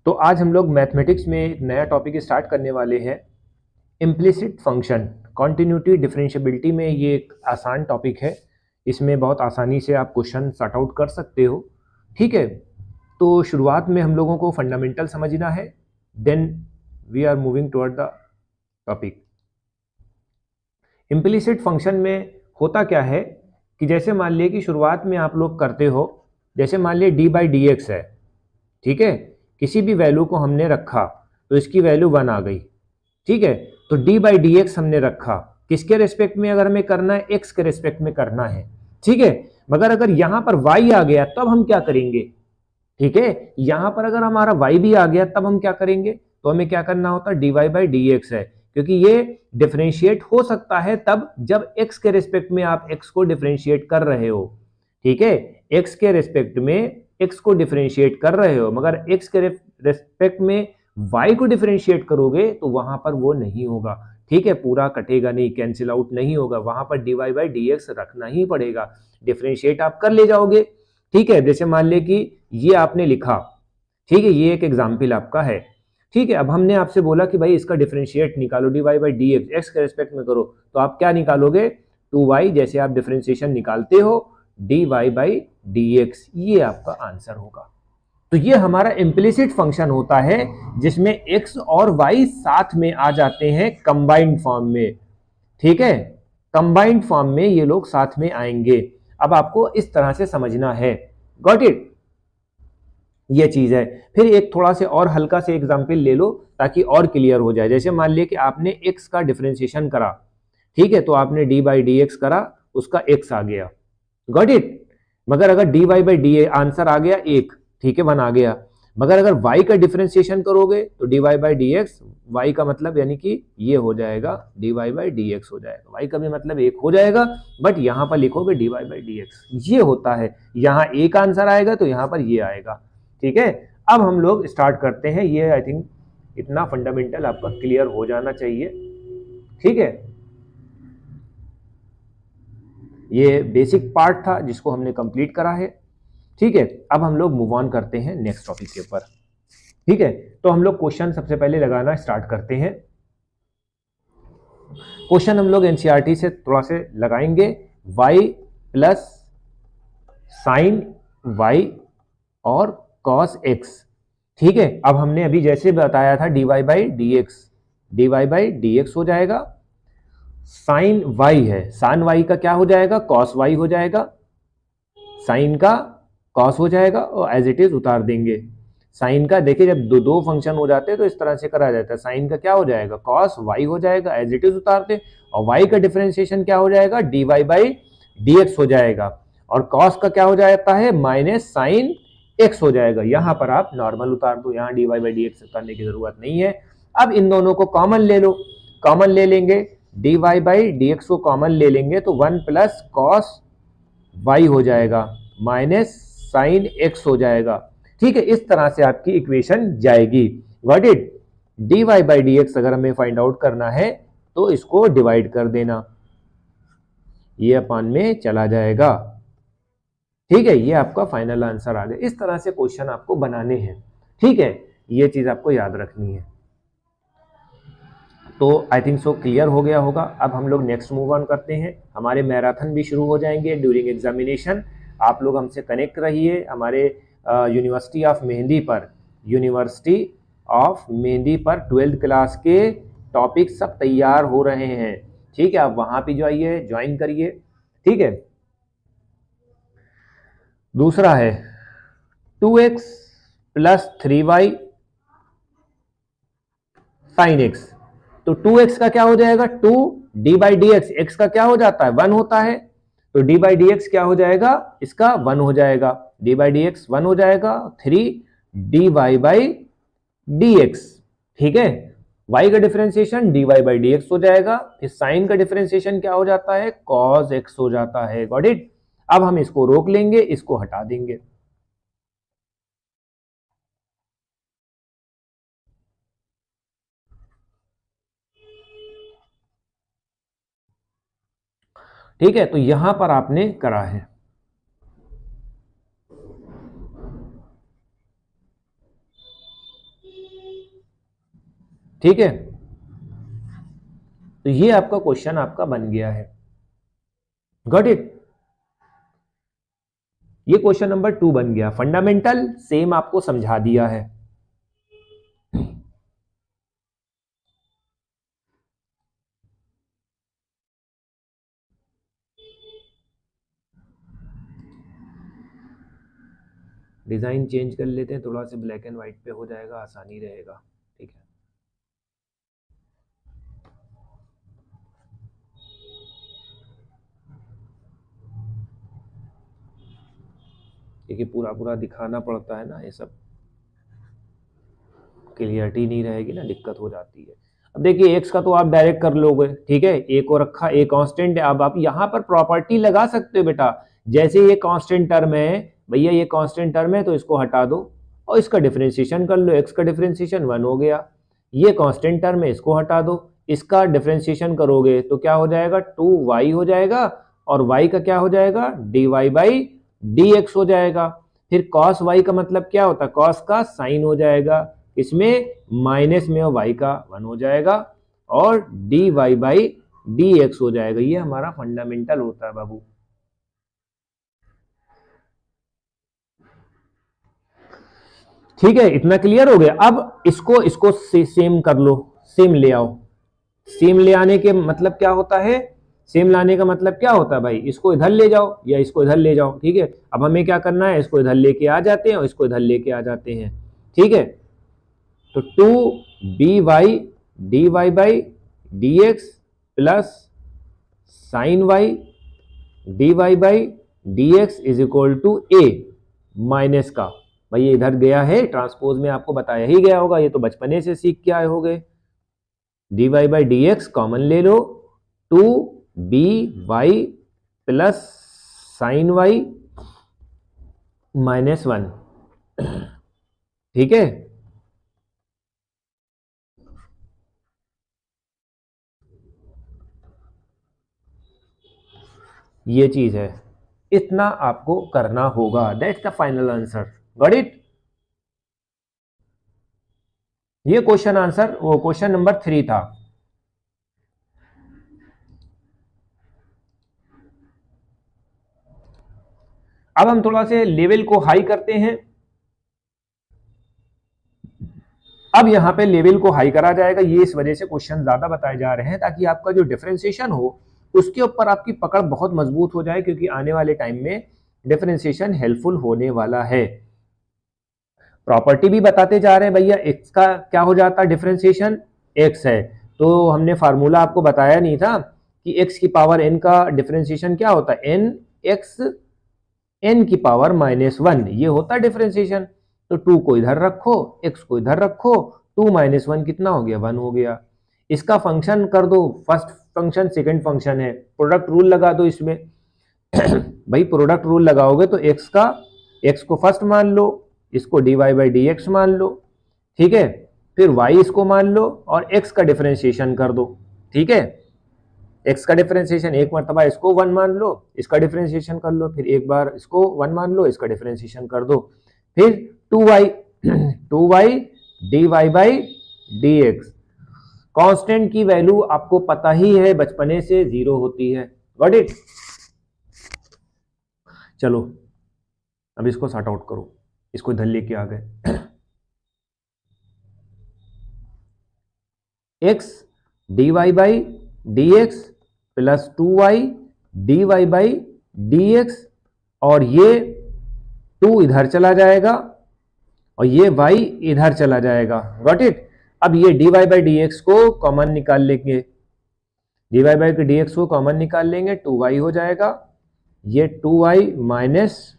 तो आज हम लोग मैथमेटिक्स में एक नया टॉपिक स्टार्ट करने वाले हैं, इम्प्लिसिट फंक्शन। कॉन्टिन्यूटी डिफरेंशिएबिलिटी में ये एक आसान टॉपिक है, इसमें बहुत आसानी से आप क्वेश्चन सॉर्ट आउट कर सकते हो। ठीक है, तो शुरुआत में हम लोगों को फंडामेंटल समझना है, then we are moving toward the topic. Implicit function में होता क्या है कि जैसे मान लिया कि शुरुआत में आप लोग करते हो, जैसे मान लिया डी बाई डी एक्स है, ठीक है, किसी भी वैल्यू को हमने रखा तो इसकी वैल्यू 1 आ गई। ठीक है, तो डी बाई डी एक्स हमने रखा, किसके रेस्पेक्ट में अगर हमें करना है, एक्स के रेस्पेक्ट में करना है। ठीक है, मगर अगर यहां पर वाई आ गया तब हम क्या करेंगे। ठीक है, यहां पर अगर हमारा वाई भी आ गया तब हम क्या करेंगे, तो हमें क्या करना होता है, d Y by d x है, क्योंकि ये डिफरेंशिएट हो सकता है तब जब एक्स के रेस्पेक्ट में आप एक्स को डिफरेंशिएट कर रहे हो। ठीक है, एक्स के रेस्पेक्ट में एक्स को डिफरेंशिएट कर रहे हो, मगर एक्स के रेस्पेक्ट में वाई को डिफरेंशिएट करोगे तो वहां पर वो नहीं होगा। ठीक है, पूरा कटेगा नहीं, कैंसिल आउट नहीं होगा, वहां पर d Y by d x रखना ही पड़ेगा, डिफरेंशिएट आप कर ले जाओगे। ठीक है, जैसे मान ले कि ये आपने लिखा, ठीक है, ये एक एग्जाम्पल आपका है। ठीक है, अब हमने आपसे बोला कि भाई इसका डिफरेंशिएट निकालो, d Y by d x, x के रेस्पेक्ट में करो, तो आप क्या निकालोगे, 2y, जैसे आप डिफरेंशिएशन निकालते हो d Y by d x, ये आपका आंसर होगा। तो ये हमारा इम्प्लिसिट फंक्शन होता है जिसमें x और y साथ में आ जाते हैं कंबाइंड फॉर्म में। ठीक है, कंबाइंड फॉर्म में ये लोग साथ में आएंगे। अब आपको इस तरह से समझना है, गॉट इट, ये चीज है। फिर एक थोड़ा से और हल्का से एग्जांपल ले लो ताकि और क्लियर हो जाए। जैसे मान लिया कि आपने x का डिफरेंशिएशन करा, ठीक है, तो आपने डी बाई डी एक्स करा, उसका x आ गया, गॉट इट। मगर अगर D Y by D answer आ गया 1, ठीक है, 1 आ गया, मगर अगर y का डिफरेंशिएशन करोगे तो d Y by d x, y का मतलब यानी कि ये हो जाएगा d Y by d x हो जाएगा, y का भी मतलब 1 हो जाएगा, बट यहां पर लिखोगे d Y by d x, ये होता है। यहां एक आंसर आएगा तो यहां पर ये आएगा। ठीक है, अब हम लोग स्टार्ट करते हैं। ये आई थिंक इतना फंडामेंटल आपका क्लियर हो जाना चाहिए। ठीक है, ये बेसिक पार्ट था जिसको हमने कंप्लीट करा है। ठीक है, अब हम लोग मूव ऑन करते हैं नेक्स्ट टॉपिक के ऊपर। ठीक है, तो हम लोग क्वेश्चन सबसे पहले लगाना स्टार्ट करते हैं। क्वेश्चन हम लोग एनसीईआरटी से थोड़ा से लगाएंगे, y प्लस साइन y और cos x। ठीक है, अब हमने अभी जैसे बताया था dy बाई डी एक्स हो जाएगा, साइन y है, साइन y का क्या हो जाएगा, cos y हो जाएगा, साइन का cos हो जाएगा और एज इट इज उतार देंगे। साइन का देखिए जब दो दो फंक्शन हो जाते हैं तो इस तरह से करा जाता है, साइन का क्या हो जाएगा, cos y हो जाएगा, एज इट इज उतारते, और y का डिफरेंशिएशन क्या हो जाएगा, dy बाई डी एक्स हो जाएगा, और cos का क्या हो जाता है, माइनस साइन x हो जाएगा। यहां पर आप नॉर्मल उतार दो, यहां dy बाई डी एक्स उतारने की जरूरत नहीं है। अब इन दोनों को कॉमन ले लो, कॉमन ले लेंगे, dy बाई डी एक्स को कॉमन ले लेंगे तो 1 प्लस कॉस y हो जाएगा माइनस साइन x हो जाएगा। ठीक है, इस तरह से आपकी इक्वेशन जाएगी, got it. dy by d x अगर हमें फाइंड आउट करना है तो इसको डिवाइड कर देना, ये अपान में चला जाएगा। ठीक है, ये आपका फाइनल आंसर आ गया। इस तरह से क्वेश्चन आपको बनाने हैं। ठीक है, ये चीज आपको याद रखनी है। तो आई थिंक सो क्लियर हो गया होगा। अब हम लोग नेक्स्ट मूव ऑन करते हैं। हमारे मैराथन भी शुरू हो जाएंगे ड्यूरिंग एग्जामिनेशन। आप लोग हमसे कनेक्ट रहिए हमारे यूनिवर्सिटी ऑफ मेहंदी पर, यूनिवर्सिटी ऑफ मेहंदी पर 12th क्लास के टॉपिक सब तैयार हो रहे हैं। ठीक है, आप वहां पे जाइए, ज्वाइन करिए। ठीक है, दूसरा है 2x plus 3y sine x. तो 2x का क्या हो जाएगा, 2 D by d x, x का क्या हो जाता है, 1 होता है, तो डी बाई डी एक्स क्या हो जाएगा, इसका 1 हो जाएगा, डी बाई डी एक्स 1 हो जाएगा, 3 d Y by d x. ठीक है, y का differentiation d Y by d x हो जाएगा, फिर साइन का डिफरेंशिएशन क्या हो जाता है, cos x हो जाता है, गॉट इट। अब हम इसको रोक लेंगे, इसको हटा देंगे। ठीक है, तो यहां पर आपने करा है। ठीक है, तो ये आपका क्वेश्चन आपका बन गया है। Got it. ये क्वेश्चन नंबर 2 बन गया। फंडामेंटल सेम आपको समझा दिया है। डिजाइन चेंज कर लेते हैं, थोड़ा सा ब्लैक एंड व्हाइट पे हो जाएगा, आसानी रहेगा। ठीक है, क्योंकि पूरा पूरा दिखाना पड़ता है ना, ये सब क्लियरिटी नहीं रहेगी ना, दिक्कत हो जाती है। अब देखिए एक्स का तो आप डायरेक्ट कर लोगे, ठीक है, ए को रखा, ए कांस्टेंट है। अब आप यहां पर प्रॉपर्टी लगा सकते हो बेटा, जैसे ये कांस्टेंट टर्म है भैया, ये कांस्टेंट टर्म है तो इसको हटा दो और इसका डिफरेंशिएशन कर लो। एक्स का डिफरेंशिएशन 1 हो गया, ये कांस्टेंट टर्म है इसको हटा दो, इसका डिफरेंशिएशन करोगे तो क्या हो जाएगा, 2y हो जाएगा, और y का क्या हो जाएगा, dy बाई dx हो जाएगा। फिर cos y का मतलब क्या होता है, cos का साइन हो जाएगा, इसमें माइनस में और y का 1 हो जाएगा, और dy बाई dx हो जाएगा। ये हमारा फंडामेंटल होता है बाबू। ठीक है, इतना क्लियर हो गया। अब इसको सेम कर लो, सेम ले आओ। सेम ले आने के मतलब क्या होता है, सेम लाने का मतलब क्या होता है भाई, इसको इधर ले जाओ या इसको इधर ले जाओ। ठीक है, अब हमें क्या करना है, इसको इधर लेके आ जाते हैं और इसको इधर लेके आ जाते हैं। ठीक है, तो 2by dy by dx plus sine y dy by dx is equal to a minus का, भाई ये इधर गया है, ट्रांसपोज में आपको बताया ही गया होगा, ये तो बचपने से सीख के आए होगे। dy बाई dx कॉमन ले लो, 2by plus sine y minus 1। ठीक है, ये चीज है, इतना आपको करना होगा। That's the final answer. Got it. ये क्वेश्चन आंसर वो क्वेश्चन नंबर 3 था। अब हम थोड़ा से लेवल को हाई करते हैं। अब यहां पे लेवल को हाई करा जाएगा, ये इस वजह से क्वेश्चन ज्यादा बताए जा रहे हैं ताकि आपका जो डिफरेंशिएशन हो उसके ऊपर आपकी पकड़ बहुत मजबूत हो जाए, क्योंकि आने वाले टाइम में डिफरेंशिएशन हेल्पफुल होने वाला है। प्रॉपर्टी भी बताते जा रहे हैं भैया, एक्स का क्या हो जाता है डिफरेंशिएशन, एक्स है तो हमने फार्मूला आपको बताया नहीं था कि एक्स की पावर एन का डिफरेंशिएशन क्या होता है, एन एक्स एन की पावर -1, ये होता है डिफरेंशिएशन। तो 2 को इधर रखो, x को इधर रखो, 2 - 1 कितना हो गया, 1 हो गया। इसका फंक्शन कर दो, फर्स्ट फंक्शन सेकंड फंक्शन है, प्रोडक्ट रूल लगा दो इसमें। भाई प्रोडक्ट रूल लगाओगे तो x को फर्स्ट मान लो, इसको dy बाई dx मान लो, ठीक है, फिर y इसको मान लो और x का डिफरेंशिएशन कर दो। ठीक है, x का डिफरेंशिएशन एक मरतबा इसको 1 मान लो, इसका डिफरेंशिएशन कर लो, फिर एक बार इसको 1 मान लो, इसका डिफरेंशिएशन कर दो, फिर 2y dy by dx। Constant की वैल्यू आपको पता ही है, बचपने से 0 होती है। Got it. चलो अब इसको सॉर्ट आउट करो, इसको इधर लेके आ गए। x dy by dx plus 2y dy by dx, और ये 2 इधर चला जाएगा और ये y इधर चला जाएगा। Got it. अब ये dy बाई dx को कॉमन निकाल लेंगे, dy बाई dx को कॉमन निकाल लेंगे, 2y हो जाएगा, ये 2y माइनस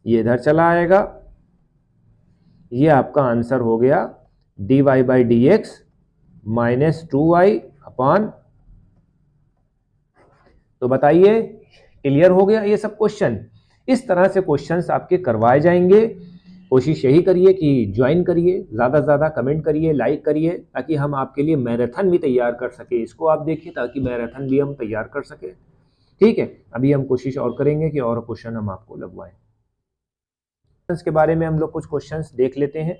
ये इधर चला आएगा, ये आपका आंसर हो गया dy by dx minus 2y upon. तो बताइए क्लियर हो गया ये सब क्वेश्चन। इस तरह से क्वेश्चंस आपके करवाए जाएंगे। कोशिश यही करिए कि ज्वाइन करिए, ज़्यादा से ज़्यादा कमेंट करिए, लाइक करिए, ताकि हम आपके लिए मैराथन भी तैयार कर सके। इसको आप देखिए ताकि मैराथन भी हम तैयार कर सके। ठीक है, अभी हम कोशिश और करेंगे कि और क्वेश्चन हम आपको लगवाएं। के बारे में हम लोग कुछ क्वेश्चंस देख लेते हैं।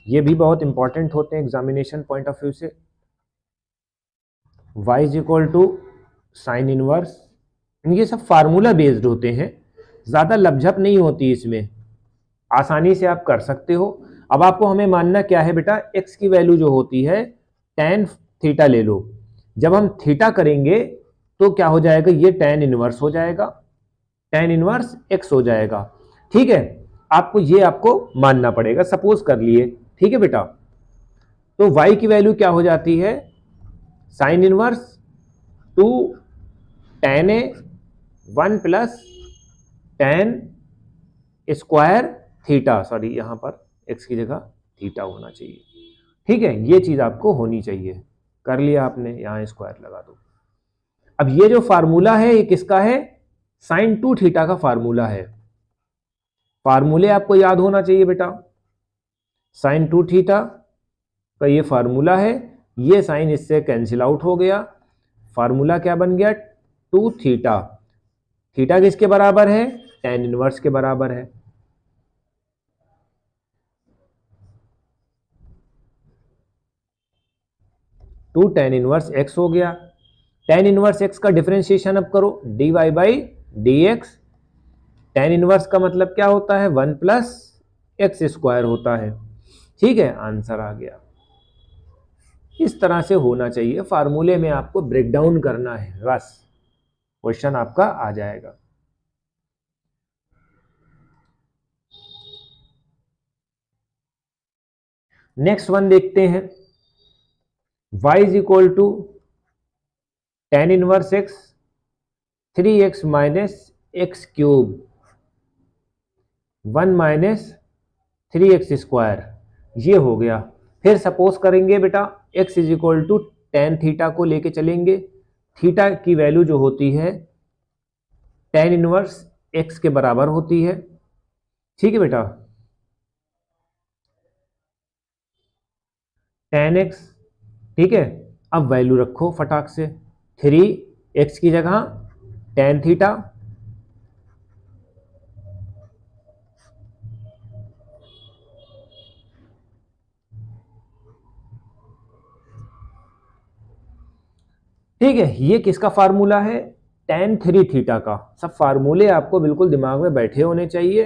ये भी बहुत इंपॉर्टेंट होते हैं एग्जामिनेशन पॉइंट ऑफ व्यू से। y is equal to sine inverse, ये सब फार्मूला बेस्ड होते हैं, ज़्यादा लपझप नहीं होती इसमें, आसानी से आप कर सकते हो। अब आपको हमें मानना क्या है बेटा, x की वैल्यू जो होती है tan थीटा ले लो। जब हम थीटा करेंगे तो क्या हो जाएगा, ये tan इनवर्स हो जाएगा, tan इनवर्स x हो जाएगा। ठीक है, आपको मानना पड़ेगा, सपोज कर लिए। ठीक है बेटा, तो y की वैल्यू क्या हो जाती है, sine inverse 2 tan a 1 plus tan square theta, sorry यहां पर x की जगह थीटा होना चाहिए। ठीक है, ये चीज आपको होनी चाहिए। कर लिया आपने, यहां स्क्वायर लगा दो। अब ये जो फार्मूला है ये किसका है, साइन 2 थीटा का फार्मूला है। फार्मूले आपको याद होना चाहिए बेटा, साइन 2 थीटा का ये फार्मूला है, ये साइन इससे कैंसिल आउट हो गया, फार्मूला क्या बन गया 2 थीटा। थीटा किसके बराबर है, tan इनवर्स के बराबर है। टू tan इनवर्स x हो गया। tan इनवर्स x का डिफरेंशिएशन अब करो, dy by d x. tan inverse का मतलब क्या होता है, 1 प्लस एक्स स्क्वायर होता है। ठीक है, आंसर आ गया। इस तरह से होना चाहिए, फार्मूले में आपको ब्रेक डाउन करना है, बस क्वेश्चन आपका आ जाएगा। नेक्स्ट वन देखते हैं, y is equal to tan inverse x 3x minus x cube 1 minus 3x square, ये हो गया। फिर सपोज करेंगे बेटा x is equal to tan theta को लेके चलेंगे। थीटा की वैल्यू जो होती है tan इनवर्स x के बराबर होती है। ठीक है बेटा, tan x, ठीक है। अब वैल्यू रखो फटाक से, 3x की जगह tan थीटा, ठीक है। ये किसका फार्मूला है, tan 3 थीटा का। सब फार्मूले आपको बिल्कुल दिमाग में बैठे होने चाहिए,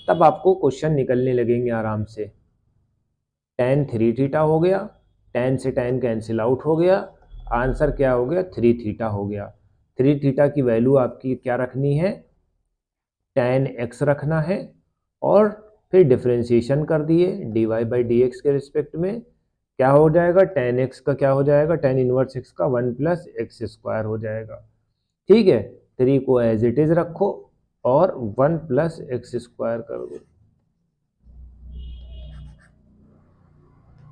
तब आपको क्वेश्चन निकलने लगेंगे आराम से। tan 3 थीटा हो गया, tan से tan कैंसिल आउट हो गया, आंसर क्या हो गया 3 थीटा हो गया। 3 थीटा की वैल्यू आपकी क्या रखनी है, tan x रखना है, और फिर डिफरेंशिएशन कर दिए dy बाई डी एक्स के रिस्पेक्ट में। क्या हो जाएगा, tan x का क्या हो जाएगा, tan इनवर्स x का 1 प्लस एक्स स्क्वायर हो जाएगा। ठीक है, 3 को एज इट इज रखो और 1 प्लस एक्स स्क्वायर कर दो।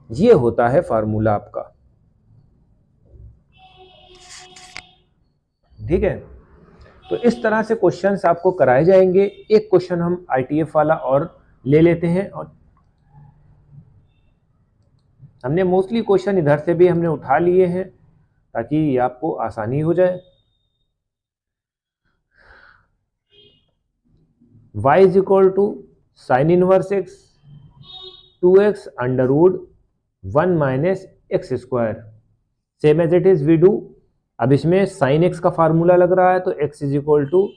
ये होता है फार्मूला आपका। ठीक है, तो इस तरह से क्वेश्चंस आपको कराए जाएंगे। एक क्वेश्चन हम आईटीएफ वाला और ले लेते हैं, और हमने मोस्टली क्वेश्चन इधर से भी हमने उठा लिए हैं ताकि आपको आसानी हो जाए। y is equal to sine inverse x 2x under root 1 minus x square, same as it is we do. अब इसमें साइन x का फार्मूला लग रहा है, तो x is equal to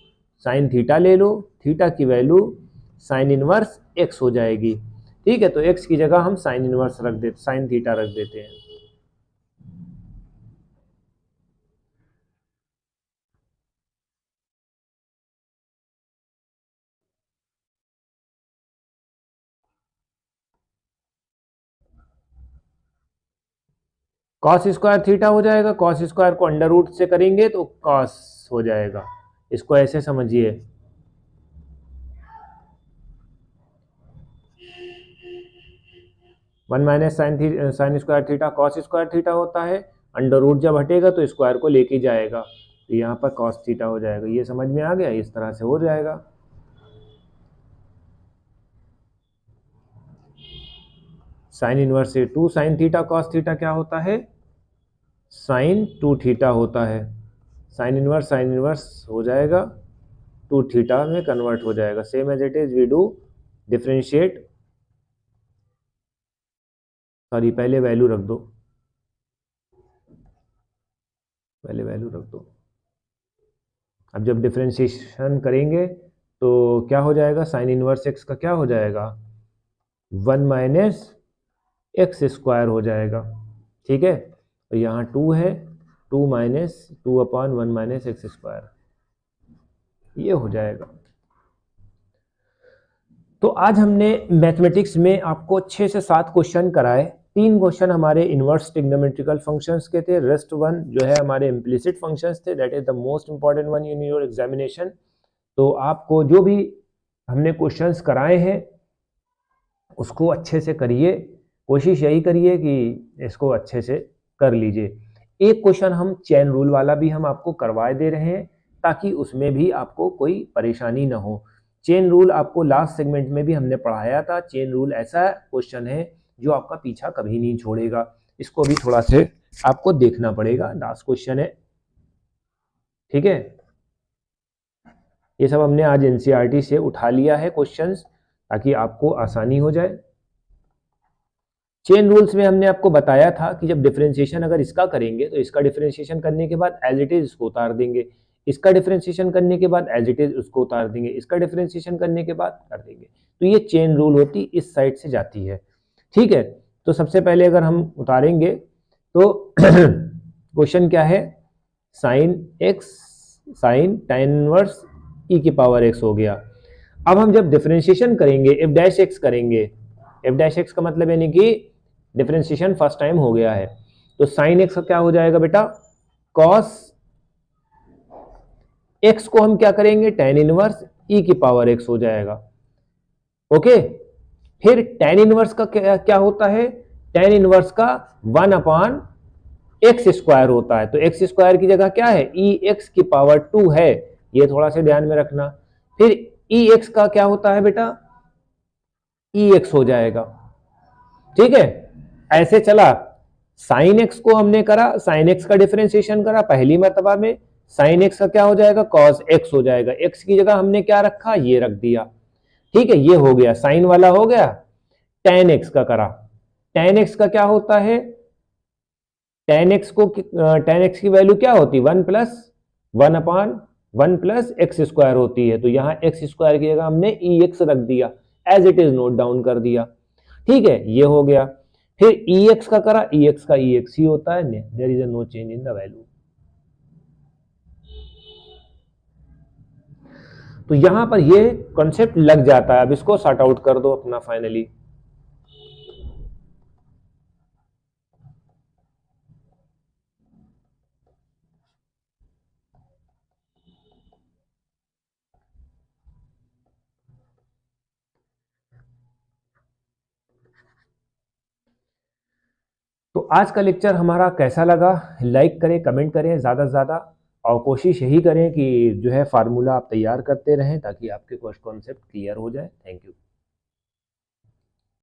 sine theta ले लो, थीटा की वैल्यू साइन इनवर्स x हो जाएगी। ठीक है, तो x की जगह हम साइन इनवर्स रख देते, साइन थीटा रख देते हैं। कॉस स्क्वायर थीटा हो जाएगा, कॉस स्क्वायर को अंडर रूट से करेंगे तो कॉस हो जाएगा। इसको ऐसे समझिए, one minus sine square theta cos square theta होता है, अंडर रूट जब हटेगा तो स्क्वायर को लेके जाएगा, तो यहाँ पर कॉस थीटा हो जाएगा। ये समझ में आ गया, इस तरह से हो जाएगा। साइन इनवर्स से 2 साइन थीटा कॉस थीटा क्या होता है, साइन 2 थीटा होता है। साइन इनवर्स हो जाएगा, 2 थीटा में कन्वर्ट हो जाएगा। Same as it is we do differentiate sorry पहले वैल्यू रख दो, पहले वैल्यू रख दो। अब जब डिफरेंशिएशन करेंगे तो क्या हो जाएगा, साइन इनवर्स एक्स का क्या हो जाएगा, 1 माइनस एक्स स्क्वायर हो जाएगा। ठीक है, तो यहाँ 2 है, 2 minus 2 upon 1 minus x square, ये हो जाएगा। तो आज हमने मैथमेटिक्स में आपको 6 से 7 क्वेश्चन कराए। 3 क्वेश्चन हमारे इनवर्स ट्रिग्नोमेट्रिकल फंक्शंस के थे, रेस्ट 1 जो है हमारे इम्प्लिसिट फंक्शंस थे, that is the most important one in your examination. तो आपको जो भी हमने क्वेश्चंस कराए हैं उसको अच्छे से करिए, कोशिश यही करिए कि इसको अच्छे से कर लीजिए। एक क्वेश्चन हम चेन रूल वाला भी हम आपको करवाए दे रहे हैं ताकि उसमें भी आपको कोई परेशानी ना हो। चेन रूल आपको लास्ट सेगमेंट में भी हमने पढ़ाया था। चेन रूल ऐसा क्वेश्चन है जो आपका पीछा कभी नहीं छोड़ेगा, इसको भी थोड़ा से आपको देखना पड़ेगा। लास्ट क्वेश्चन है, ठीक है। ये सब हमने आज एनसीईआरटी से उठा लिया है क्वेश्चंस ताकि आपको आसानी हो जाए। चेन रूल्स में हमने आपको बताया था कि जब डिफरेंशिएशन अगर इसका करेंगे तो इसका डिफरेंशिएशन करने के बाद एज इट इज इसको उतार देंगे, इसका डिफरेंशिएशन करने के बाद एज इट इज उसको उतार देंगे, इसका डिफरेंशिएशन करने के बाद कर देंगे। तो ये चेन रूल होती इस साइड से जाती है, ठीक है। तो सबसे पहले अगर हम उतारेंगे तो क्वेश्चन क्या है, sine x sine tan inverse e की पावर x हो गया। अब हम जब डिफरेंशिएशन करेंगे एफ डैश एक्स करेंगे, एफ डैश एक्स का मतलब यानी कि डिफरेंशिएशन फर्स्ट टाइम हो गया है, तो साइन एक्स का क्या हो जाएगा बेटा, कॉस एक्स को हम क्या करेंगे tan इनवर्स e की पावर x हो जाएगा। ओके, फिर tan इनवर्स का क्या होता है, tan इनवर्स का 1 अपॉन एक्स स्क्वायर होता है, तो एक्स स्क्वायर की जगह क्या है, ई एक्स की पावर 2 है, ये थोड़ा सा ध्यान में रखना। फिर ई एक्स का क्या होता है बेटा, ई एक्स हो जाएगा, ठीक है। ऐसे चला, साइन एक्स को हमने करा, साइन एक्स का डिफरेंशिएशन करा पहली मर्तबा में, साइन एक्स का क्या हो जाएगा, कॉस एक्स हो जाएगा। एक्स की जगह हमने क्या रखा, ये रख दिया, ठीक है। ये हो गया, साइन वाला हो गया। tan एक्स का करा, tan एक्स का क्या होता है, tan एक्स को tan एक्स की वैल्यू क्या होती है, 1 plus 1 upon 1 plus x square होती है, तो यहां एक्स स्क्वायर की जगह हमने ई एक्स रख दिया, as it is note down कर दिया, ठीक है। ये हो गया। फिर ई एक्स का करा, ई एक्स का ई एक्स ही होता है, there is no change in the value. तो यहां पर ये कॉन्सेप्ट लग जाता है। अब इसको सॉर्ट आउट कर दो अपना फाइनली। तो आज का लेक्चर हमारा कैसा लगा, लाइक करें, कमेंट करें ज़्यादा से ज़्यादा, और कोशिश यही करें कि जो है फार्मूला आप तैयार करते रहें ताकि आपके कॉन्सेप्ट क्लियर हो जाए। Thank you.